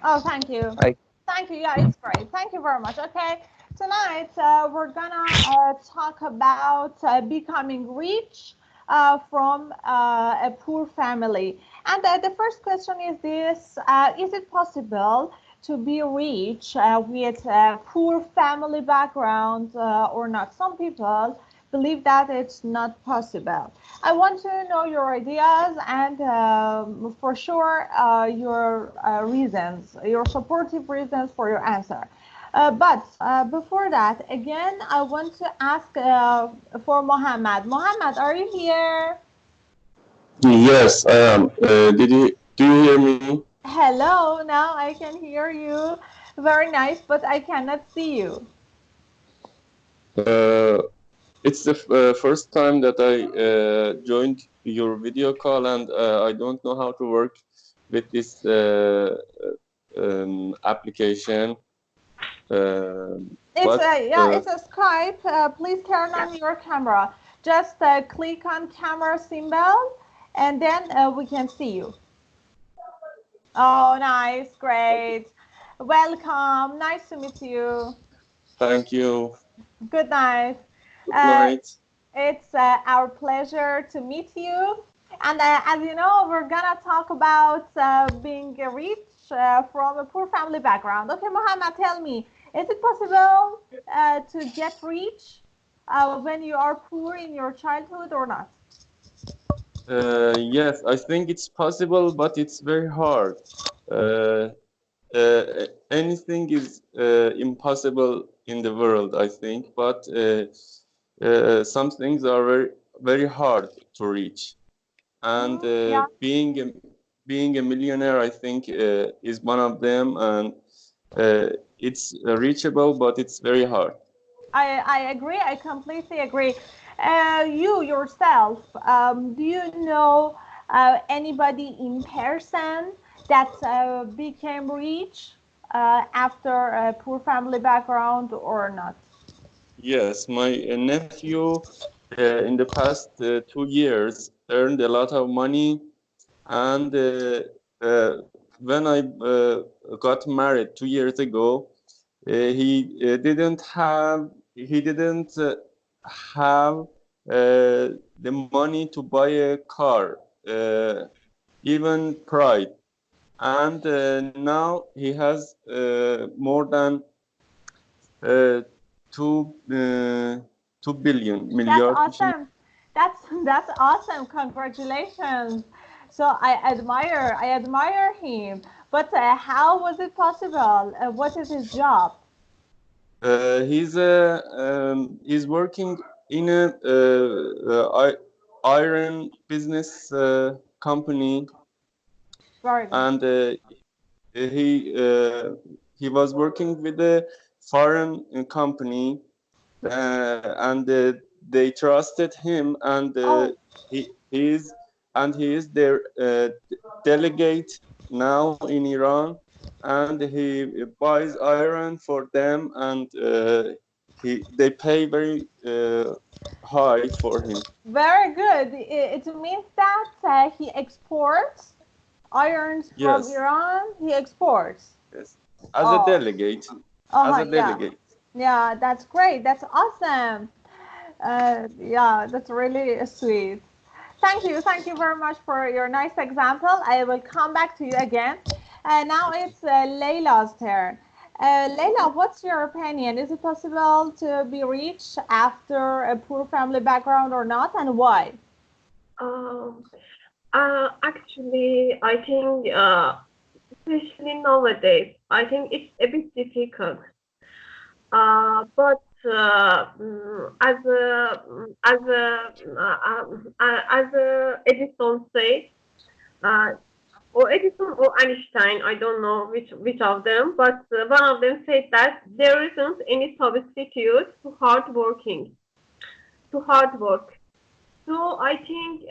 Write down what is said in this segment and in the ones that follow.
Oh, thank you. I Thank you. Yeah, it's great. Thank you very much. Okay, tonight we're gonna talk about becoming rich from a poor family. And the first question is this: is it possible to be rich with a poor family background or not? Some people believe that it's not possible. I want to know your ideas and for sure your reasons, your supportive reasons for your answer. But before that, again, I want to ask for Mohammed. Mohammed, are you here? Yes, I am. Do you hear me? Hello, now I can hear you. Very nice, but I cannot see you. Uh, it's the first time that I joined your video call, and I don't know how to work with this application. It's a Skype. Please turn on your camera. Just click on camera symbol, and then we can see you. Oh, nice, great. Welcome. Nice to meet you. Thank you. Good night. Good night. It's our pleasure to meet you. And as you know, we're gonna talk about being rich from a poor family background. Okay, Mohammed, tell me, is it possible to get rich when you are poor in your childhood or not? Yes, I think it's possible, but it's very hard. Anything is impossible in the world, I think, but some things are very hard to reach. And Yeah. being a millionaire, I think, is one of them, and it's reachable, but it's very hard. I agree. I completely agree. You yourself, do you know anybody in person that became rich after a poor family background or not? Yes, my nephew in the past 2 years earned a lot of money, and when I got married 2 years ago, he didn't have the money to buy a car, even pride, and now he has more than uh, 2 billion That's milyar. awesome. That's awesome. Congratulations. So I admire him. But how was it possible? What is his job? He's working in a iron business company, Very good. and he he was working with a foreign company, and they trusted him, and Oh, he is their delegate now in Iran, and he buys iron for them, and they pay very high for him. very good. It means that he exports irons from Yes, Iran. He exports. yes, as a Oh, delegate, yeah. Yeah, that's great. That's awesome. Yeah, that's really sweet. Thank you very much for your nice example. I will come back to you again. Now it's Layla's turn. Layla, what's your opinion? Is it possible to be rich after a poor family background or not, and why? Um, Actually, I think, especially nowadays, I think it's a bit difficult. But as a Edison said, uh, or Edison or Einstein, I don't know which of them, but one of them said that there isn't any substitute to hard work. So I think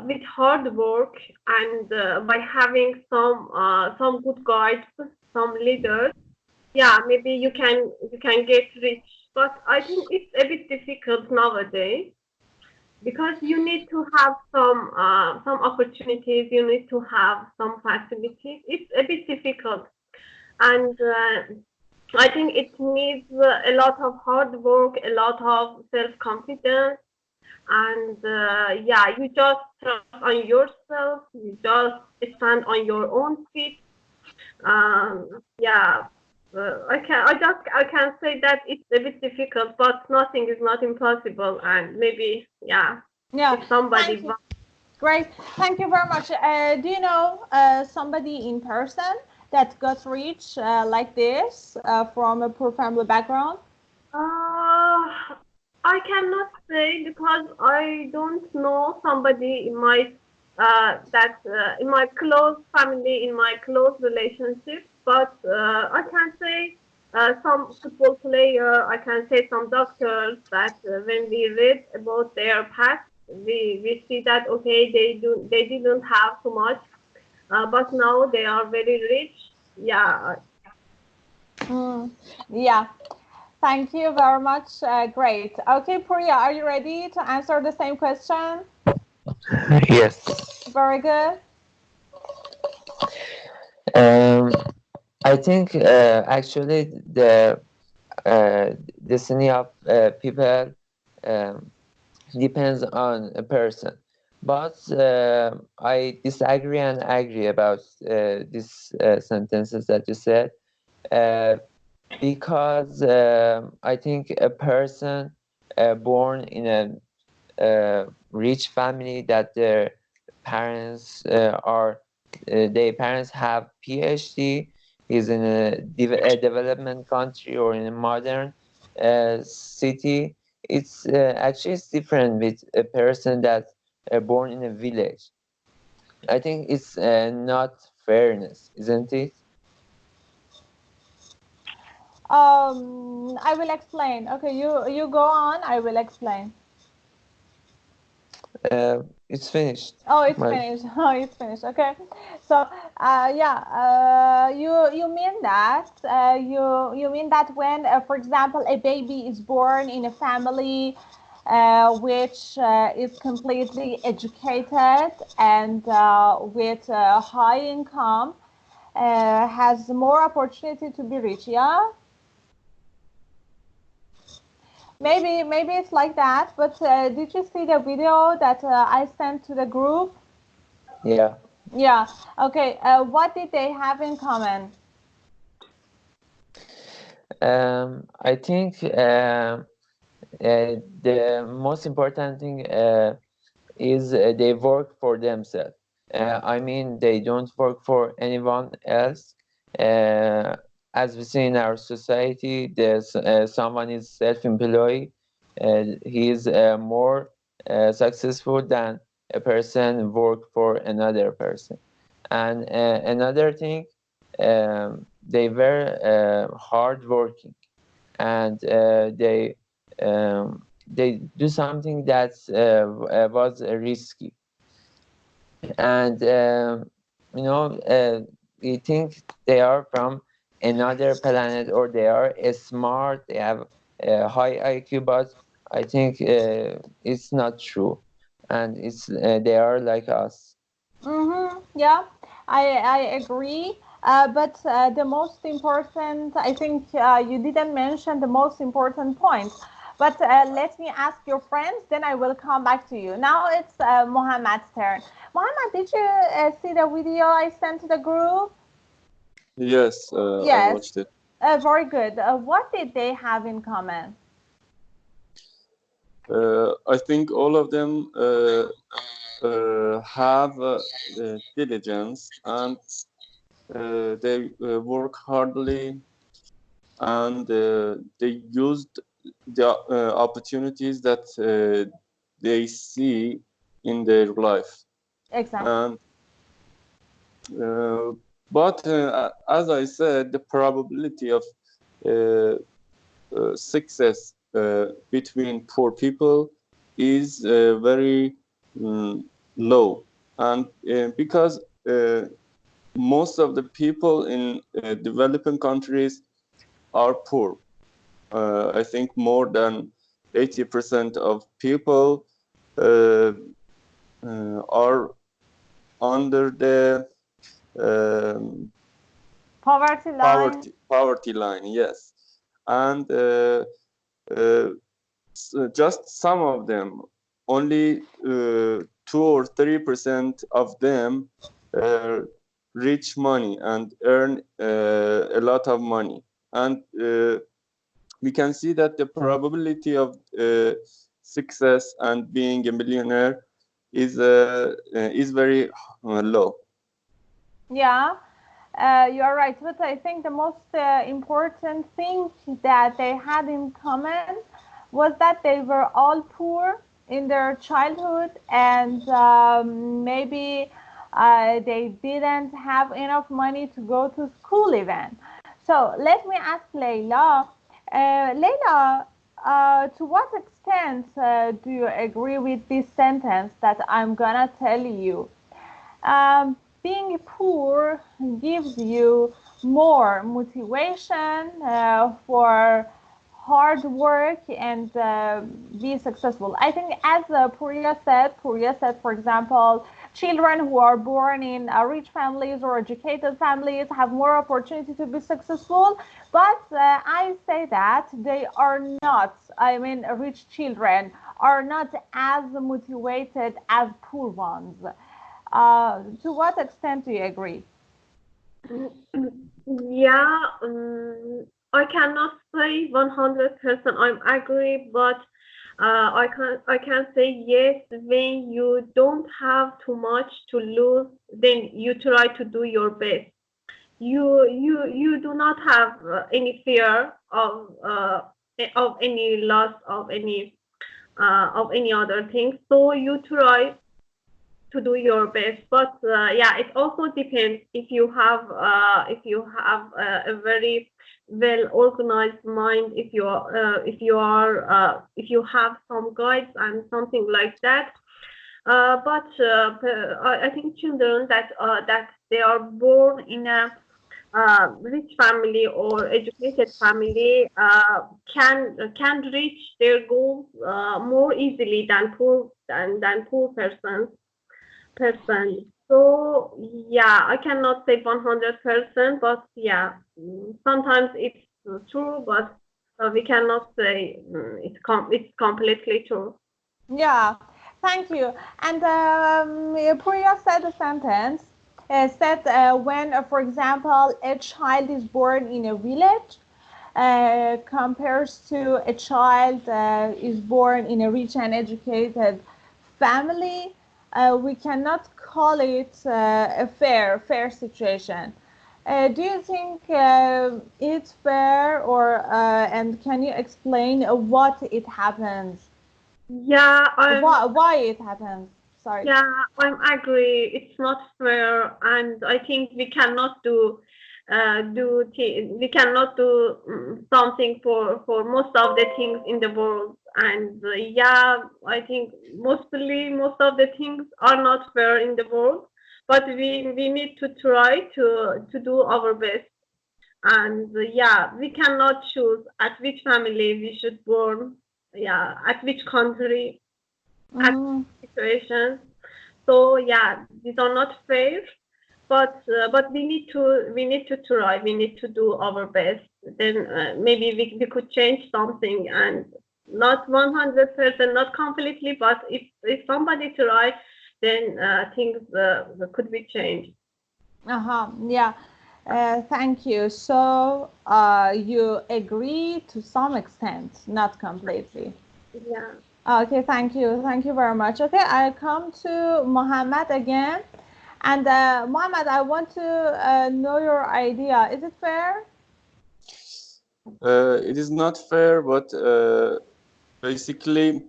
with hard work and by having some good guides, some leaders, yeah, maybe you can get rich. But I think it's a bit difficult nowadays because you need to have some opportunities. You need to have some facilities. It's a bit difficult. and I think it needs a lot of hard work, a lot of self-confidence, and you just trust on yourself. You just stand on your own feet. I can say that it's a bit difficult, but nothing is not impossible, and maybe if somebody wants. Great, thank you very much. Do you know somebody in person that got rich like this from a poor family background? I cannot say because I don't know somebody in my in my close family, in my close relationship. But I can say some football player. I can say some doctors that when we read about their past, we see that okay, they didn't have too much, but now they are very rich. Yeah. Yeah. Thank you very much. Great. Okay, Priya, are you ready to answer the same question? Yes. Very good. I think actually the destiny of people depends on a person, but I disagree and agree about these sentences that you said, because I think a person born in a rich family that their parents their parents have PhD, is in a development country or in a modern city. It's actually it's different with a person that born in a village. I think it's not fairness, isn't it? I will explain. Okay, you go on. I will explain. It's finished. Oh, it's finished. Oh, it's finished. Okay. So, you mean that you mean that when, for example, a baby is born in a family which is completely educated and with high income, has more opportunity to be rich. Yeah. Maybe it's like that. But did you see the video that I sent to the group? Yeah. Yeah. Okay. What did they have in common? I think the most important thing is they work for themselves. I mean, they don't work for anyone else. As we see in our society, there's someone is self-employed. He is more successful than a person work for another person. And another thing, they were hardworking, and they do something that was risky, and we think they are from another planet, or they are smart, they have a high IQ, but I think it's not true, and it's they are like us. Yeah, I agree. But the most important, I think you didn't mention the most important point. But let me ask your friends, then I will come back to you. Now it's Mohammed's turn. Mohammed, did you see the video I sent to the group? Yes, I Yes. watched it. Very good. What did they have in common? I think all of them have diligence, and they work hardly, and they used the opportunities that they see in their life. Exactly. And but as I said, the probability of success between poor people is very low, and because most of the people in developing countries are poor. I think more than 80% of people are under the Poverty line. Poverty line, yes. And just some of them, only 2 or 3% of them reach money and earn a lot of money. And we can see that the probability of success and being a millionaire is very low. Yeah, you are right. But I think the most important thing that they had in common was that they were all poor in their childhood, and maybe they didn't have enough money to go to school even. So let me ask Leila. Leila, to what extent do you agree with this sentence that I'm gonna tell you? Being poor gives you more motivation for hard work and be successful. I think as Puriya said, for example, children who are born in rich families or educated families have more opportunity to be successful. But I say that they are not, I mean, rich children are not as motivated as poor ones. To what extent do you agree? Yeah, I cannot say 100% I'm agree, but I can say yes. When you don't have too much to lose, then you try to do your best. You do not have any fear of any loss of any other thing. So you try to do your best, but yeah, it also depends if you have a very well organized mind, if you have some guides and something like that. But I think children that they are born in a rich family or educated family can reach their goals more easily than poor persons. So yeah, I cannot say 100%, but yeah, sometimes it's true, but we cannot say it's completely true. Yeah, thank you. And Puriya said a sentence, said when, for example, a child is born in a village, compares to a child is born in a rich and educated family, we cannot call it a fair situation. Do you think it's fair, or and can you explain what it happens? Yeah, Why it happens? Sorry. Yeah, I agree. It's not fair, and I think we cannot we cannot do something for most of the things in the world. And yeah, I think most of the things are not fair in the world, but we need to try to do our best. And yeah, we cannot choose at which family we should born. Yeah, at which country, at situations. So yeah, these are not fair, but we need to try. We need to do our best. Then maybe we could change something, and not 100%, not completely, but if somebody try, then things could be changed. Yeah. Thank you. So you agree to some extent, not completely. Yeah. Okay, thank you. Thank you very much. Okay, I come to Mohammed again. And Mohammed, I want to know your idea. Is it fair? It is not fair, but basically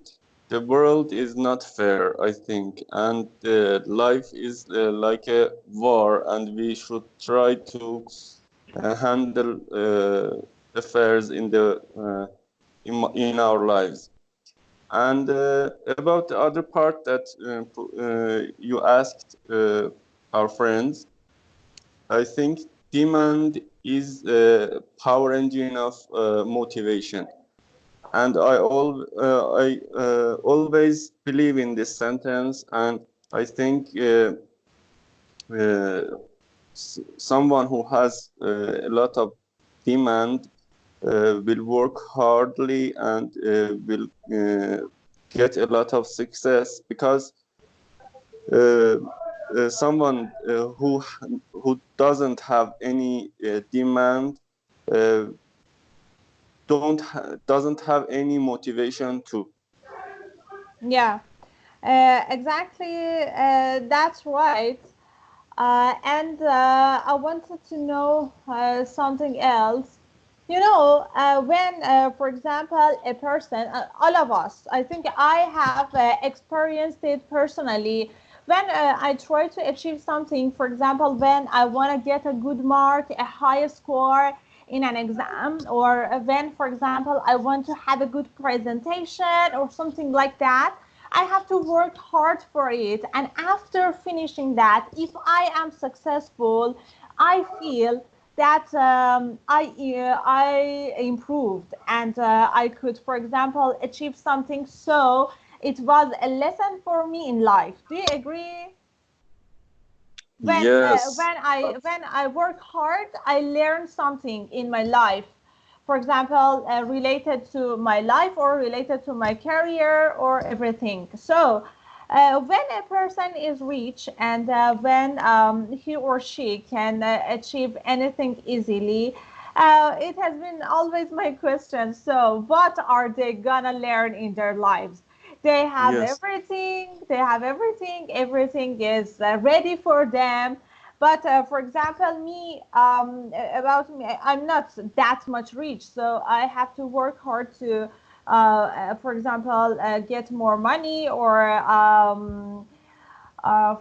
the world is not fair, I think, and life is like a war, and we should try to handle affairs in our lives. And about the other part that you asked our friends, I think demand is a power engine of motivation. And I always believe in this sentence, and I think someone who has a lot of demand will work hardly and will get a lot of success, because someone who doesn't have any demand doesn't have any motivation to. Yeah, exactly. That's right. And I wanted to know something else. You know, when, for example, a person, all of us, I think I have experienced it personally. When I try to achieve something, for example, when I want to get a good mark, a high score in an exam, or when, for example, I want to have a good presentation or something like that, I have to work hard for it. And after finishing that, if I am successful, I feel that I improved, and I could, for example, achieve something. So it was a lesson for me in life. Do you agree? Yes. When I work hard, I learn something in my life. For example, related to my life or related to my career or everything. So when a person is rich, and when he or she can achieve anything easily, it has been always my question. So what are they gonna learn in their lives? They have Yes. everything. They have everything. Everything is ready for them. But for example, me, about me, I'm not that much rich, so I have to work hard to, for example, get more money, or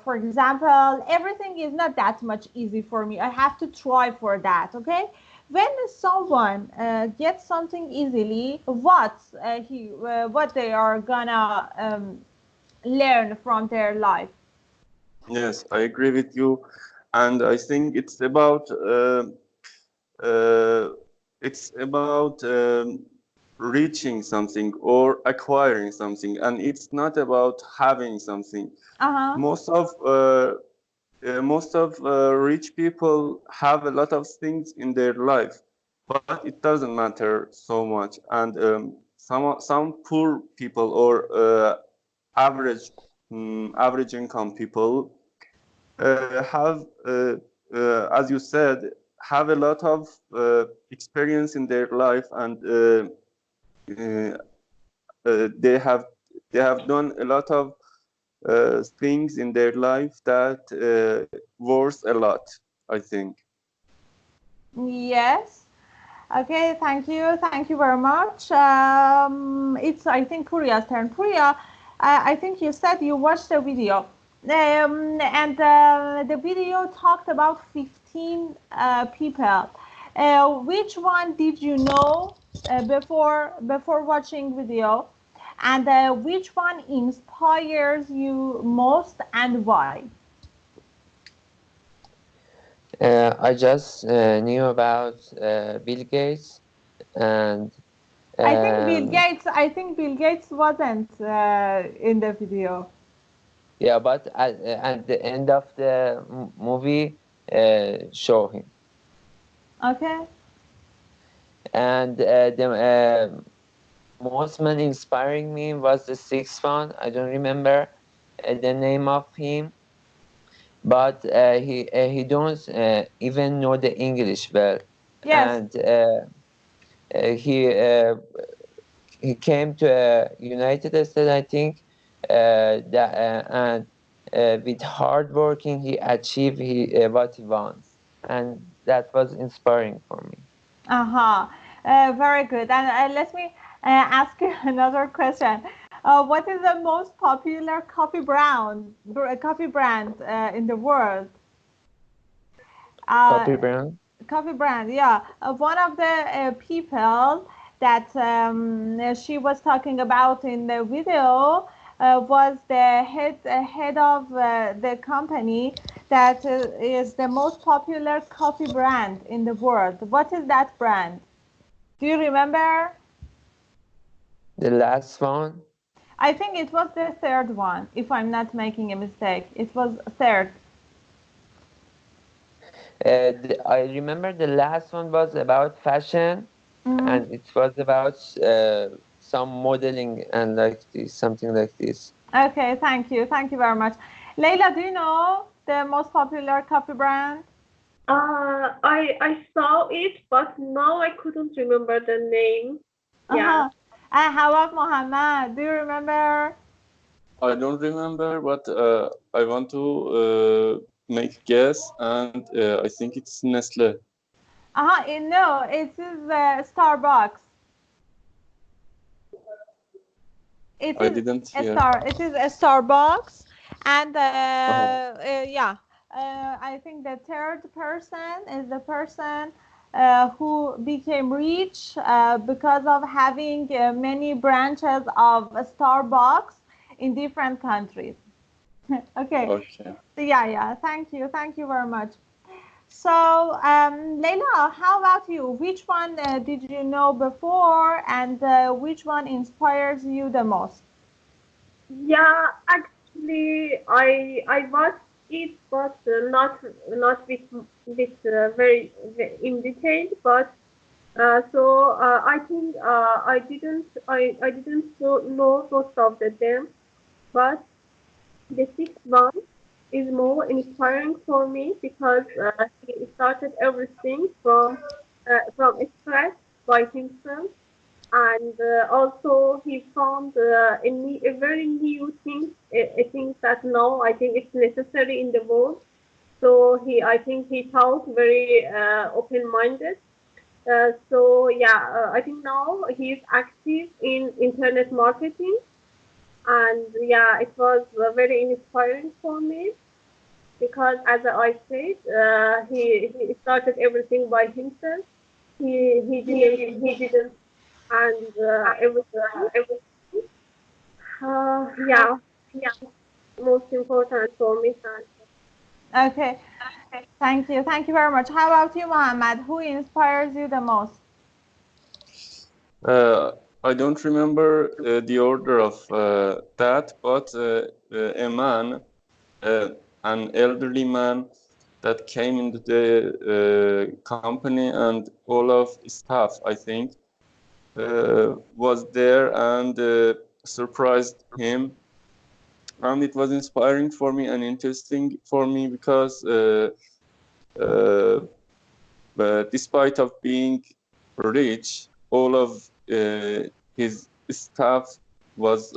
for example, everything is not that much easy for me. I have to try for that. Okay. When someone gets something easily, what they are gonna learn from their life? Yes, I agree with you, and I think it's about reaching something or acquiring something, and it's not about having something. Uh-huh. Most of rich people have a lot of things in their life, but it doesn't matter so much. And some poor people or average income people have, as you said, have a lot of experience in their life, and they have done a lot of things in their life that worth a lot, I think. Yes. Okay, thank you very much. It's, I think, Puria's turn. Puria, I think you said you watched the video, and the video talked about 15 people. Which one did you know before watching video, and which one inspires you most, and why? I just knew about Bill Gates, and I think Bill Gates wasn't in the video. yeah, but at the end of the movie, show him. Okay. And the most man inspiring me was the sixth one. I don't remember the name of him, but he don't even know the English well. Yes. And he came to United States, I think, and with hard working he achieved what he wants, and that was inspiring for me. Uh-huh. Very good. And let me ask you another question. What is the most popular coffee brand in the world? Copy brand. Coffee brand, yeah. One of the people that she was talking about in the video was the head of the company that is the most popular coffee brand in the world. What is that brand? Do you remember? The last one. I think it was the third one, if I'm not making a mistake. It was third. I remember the last one was about fashion, and it was about some modeling and like this, something like this. Okay, thank you very much. Leila, do you know the most popular coffee brand? I saw it, but now I couldn't remember the name. Yeah. How about Mohammed? Do you remember? I don't remember, but I want to make a guess, and I think it's Nestle. No, it is Starbucks. I didn't hear. It is a Starbucks, and yeah, I think the third person is the person who became rich because of having many branches of Starbucks in different countries. Okay. Yeah. Thank you very much. So, Leila, how about you? Which one did you know before, and which one inspires you the most? Yeah, actually, I watched it, but not with very in detail. But so I think I didn't know most of them, but the sixth one is more inspiring for me because he started everything from scratch by himself, and also he found a very new thing, a thing that now I think it's necessary in the world. So I think he thought very open-minded. So yeah, I think now he is active in internet marketing, and yeah, it was very inspiring for me because, as I said, he started everything by himself. He didn't and everything. Yeah, most important for me. Okay, thank you very much. How about you, Mohammed? Who inspires you the most? I don't remember the order of that, but a man, an elderly man that came into the company, and all of staff, I think, was there and surprised him. And it was inspiring for me and interesting for me because despite of being rich, all of his staff was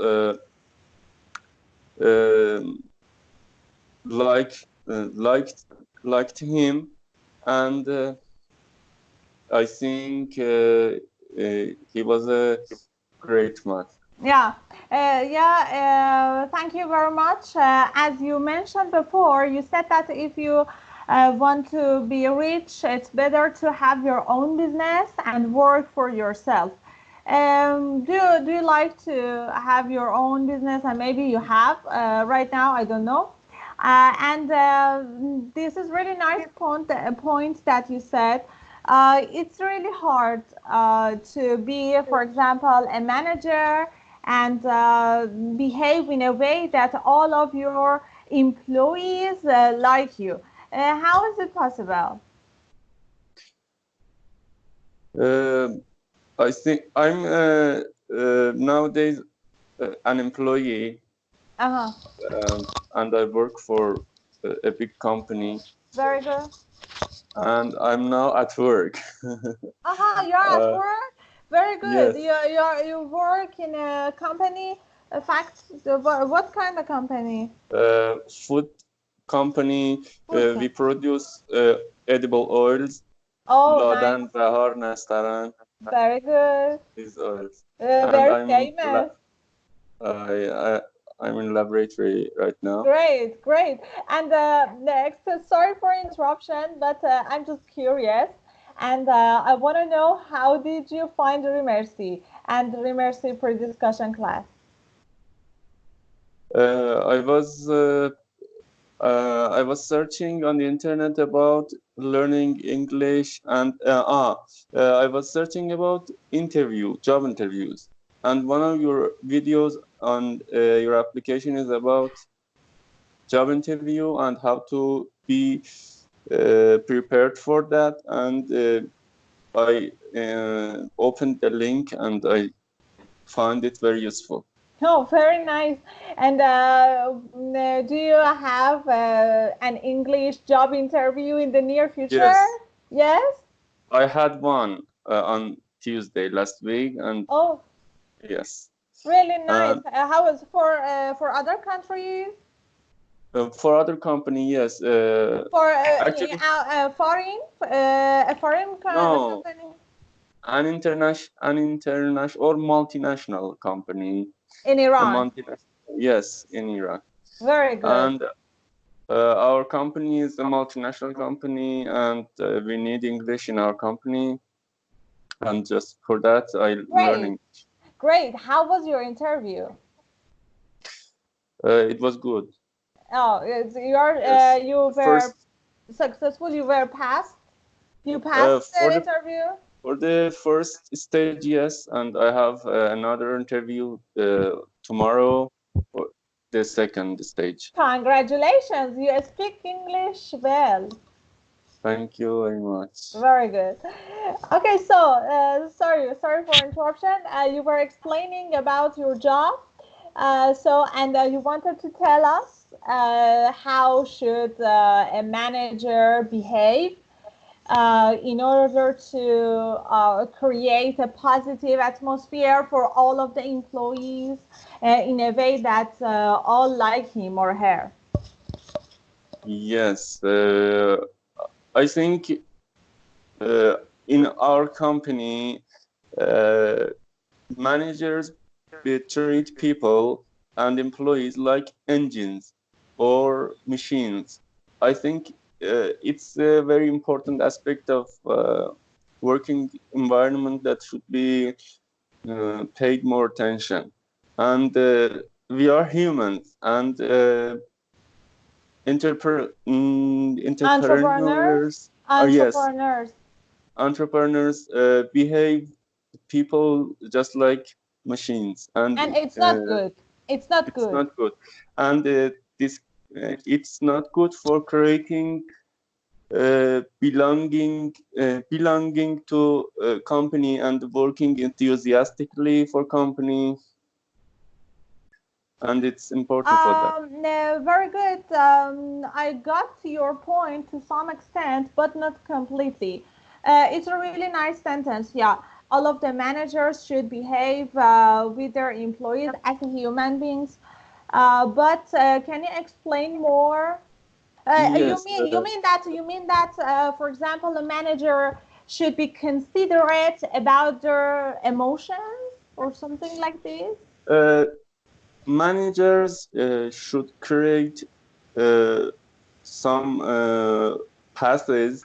liked him, and I think he was a great man. Yeah, thank you very much. As you mentioned before, you said that if you want to be rich, it's better to have your own business and work for yourself. Do you like to have your own business, and maybe you have right now? I don't know. And this is really nice point that you said. It's really hard to be, for example, a manager and behave in a way that all of your employees like you. How is it possible? I think I'm nowadays an employee, and I work for a big company. Very good. And I'm now at work. You're at work? Very good. Yes. You work in a company, what kind of company? Food company. We produce edible oils. Nice. Behar, Nastaran. Very good. These oils. Very famous. I'm in laboratory right now. Great. And next, sorry for interruption, but I'm just curious, and I want to know, how did you find ریمرسی and ریمرسی pre-discussion class? I was searching on the internet about learning English, and I was searching about job interviews, and one of your videos on your application is about job interview and how to be prepared for that, and I opened the link and I found it very useful. Oh, very nice. And do you have an English job interview in the near future? Yes. Yes? I had one on Tuesday last week, and Oh, yes. really nice. How was for other countries? For other company, yes. For actually, a foreign no, company an international or multinational company. in A Iran. Yes, in Iran. Very good. And our company is a multinational company, and we need English in our company. And just for that, I'm learning. Great. How was your interview? It was good. Oh, Yes. you were successful. You were passed. You passed the interview. For the first stage, yes, and I have another interview tomorrow for the second stage. Congratulations! You speak English well. Thank you very much. Very good. Okay, so sorry for interruption. You were explaining about your job. You wanted to tell us how should a manager behave in order to create a positive atmosphere for all of the employees in a way that all like him or her. Yes, I think in our company, managers treat people and employees like engines or machines. I think it's a very important aspect of working environment that should be paid more attention. And we are humans, and entrepreneurs behave people just like machines, and it's not good. It's not good. And it's not good for creating belonging to a company and working enthusiastically for company. And it's important for that. Very good. I got your point to some extent, but not completely. It's a really nice sentence. Yeah, all of the managers should behave with their employees as human beings. But can you explain more? Yes, you mean that for example, a manager should be considerate about their emotions or something like this? Managers should create some paths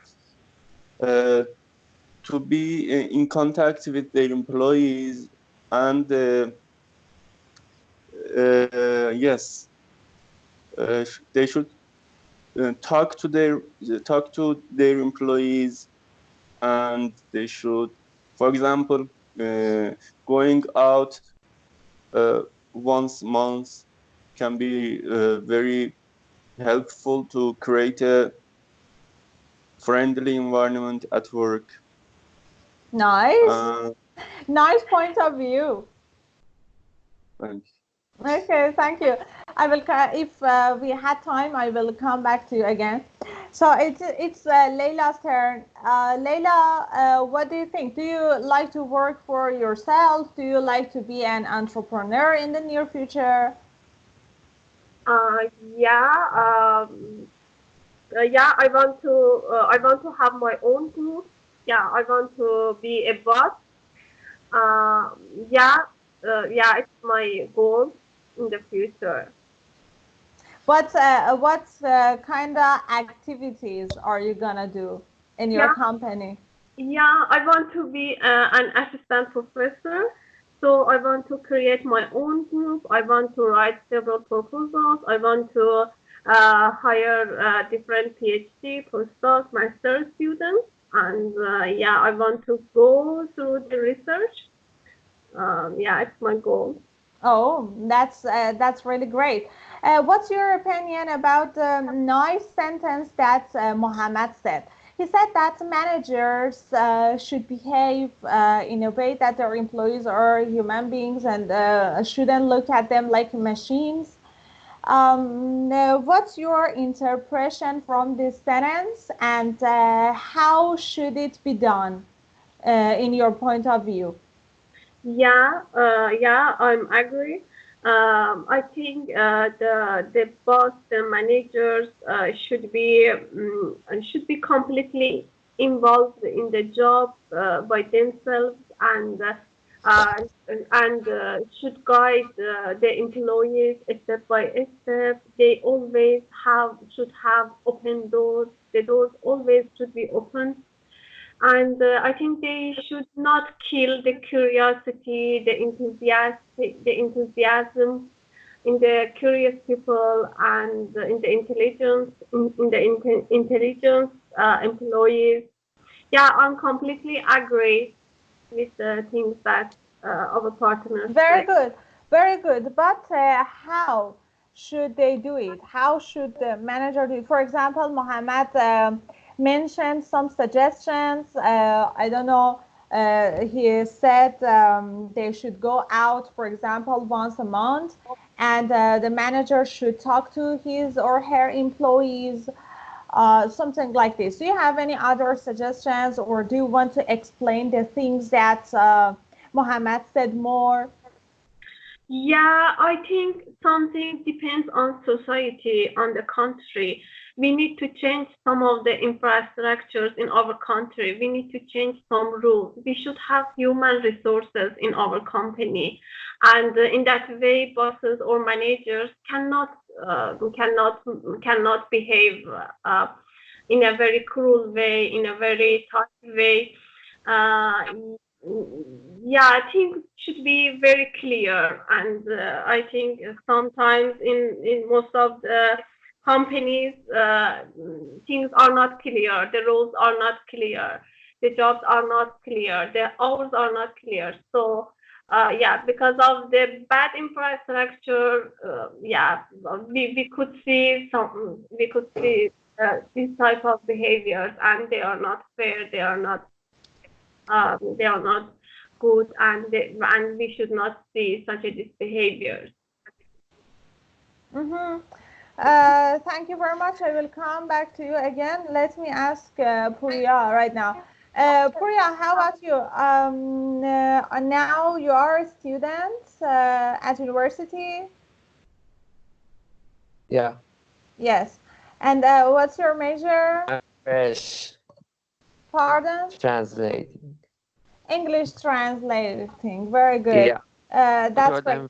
to be in contact with their employees, and yes, they should talk to their employees, and they should, for example, going out once a month can be very helpful to create a friendly environment at work. Nice. Nice point of view. Thanks. Okay, thank you. I will, if we had time, I will come back to you again. So it's Leila's turn. Leila, what do you think? Do you like to work for yourself? Do you like to be an entrepreneur in the near future? Yeah. Yeah, I want to have my own group. Yeah, I want to be a boss. Yeah, it's my goal in the future. What kind of activities are you gonna do in your company? Yeah, I want to be an assistant professor. So I want to create my own group. I want to write several proposals. I want to hire different PhD, postdocs, master students. And yeah, I want to go through the research. Yeah, it's my goal. Oh, that's really great. What's your opinion about the nice sentence that Mohammed said? He said that managers should behave in a way that their employees are human beings and shouldn't look at them like machines. What's your interpretation from this sentence, and how should it be done in your point of view? Yeah, I'm agree. I think the boss, the managers should be completely involved in the job by themselves and should guide the employees step by step. They always should have open doors. The doors always should be open, and I think they should not kill the curiosity, the enthusiasm in the curious people and in the intelligence employees. Yeah, I'm completely agree with the things that our partners Very say. good, very good. But how should they do it? How should the manager do it? For example, Mohammed mentioned some suggestions. I don't know. He said they should go out, for example, once a month, and the manager should talk to his or her employees, something like this. Do you have any other suggestions, or do you want to explain the things that Mohammed said more? Yeah, I think something depends on society, on the country. We need to change some of the infrastructures in our country. We need to change some rules. We should have human resources in our company, and in that way, bosses or managers cannot behave in a very cruel way, in a very tough way. Uh, yeah, I think it should be very clear, and I think sometimes in most of the companies, things are not clear, the rules are not clear, the jobs are not clear, the hours are not clear. So yeah, because of the bad infrastructure, yeah, we could see this type of behaviors, and they are not fair, they are not good, and we should not see such a behaviors. Mm-hmm. Thank you very much. I will come back to you again. Let me ask Puriya right now. Puriya, how about you? Now you are a student at university? Yeah. Yes. And what's your major? Fresh Pardon? translating. English translating. Very good. Yeah. That's great.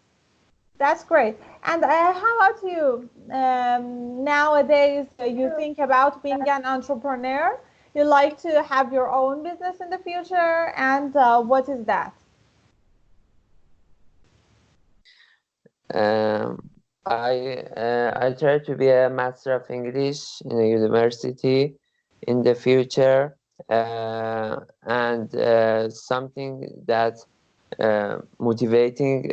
That's great. And how about you? Nowadays, you think about being an entrepreneur? You like to have your own business in the future? And what is that? I try to be a master of English in a university in the future, and something that motivating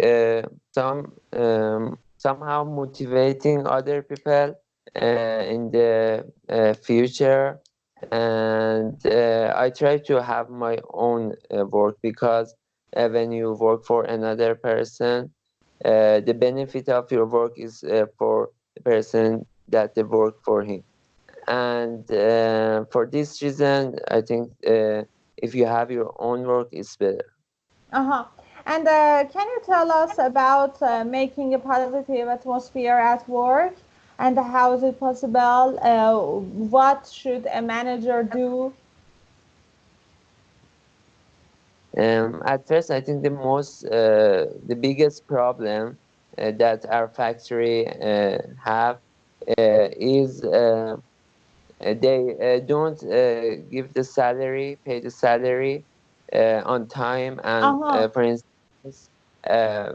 somehow motivating other people in the future. And I try to have my own work, because when you work for another person, the benefit of your work is for the person that they work for him. And for this reason, I think if you have your own work, it's better. Uh-huh. And can you tell us about making a positive atmosphere at work, and how is it possible? What should a manager do? At first, I think the biggest problem that our factory have is they don't give the salary, pay the salary on time, and Uh-huh. for instance, uh,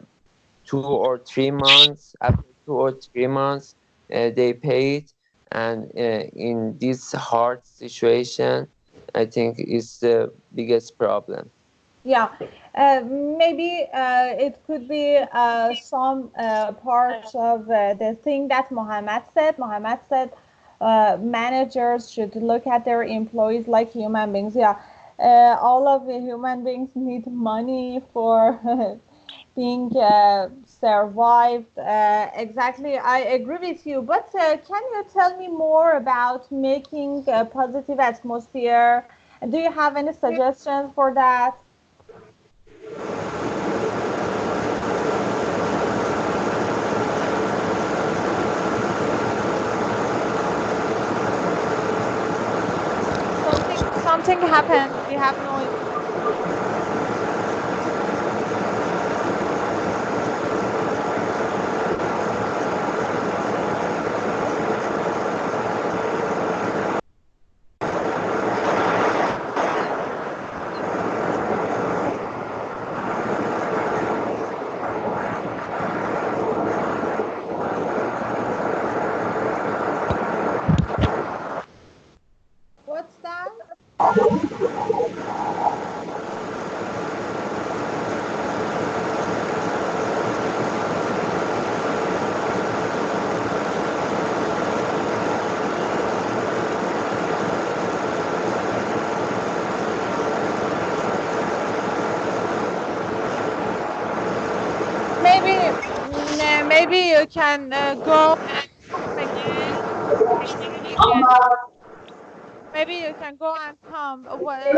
2 or 3 months, after 2 or 3 months, they pay it, and in this hard situation, I think is the biggest problem. Yeah, maybe it could be some parts of the thing that Mohammed said. Mohammed said managers should look at their employees like human beings. Yeah, all of the human beings need money for being survived. Exactly, I agree with you. But can you tell me more about making a positive atmosphere? Do you have any suggestions for that? Something happened. We have noise. What's that? Maybe you can go again. Maybe you can go and come. Okay.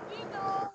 Do you know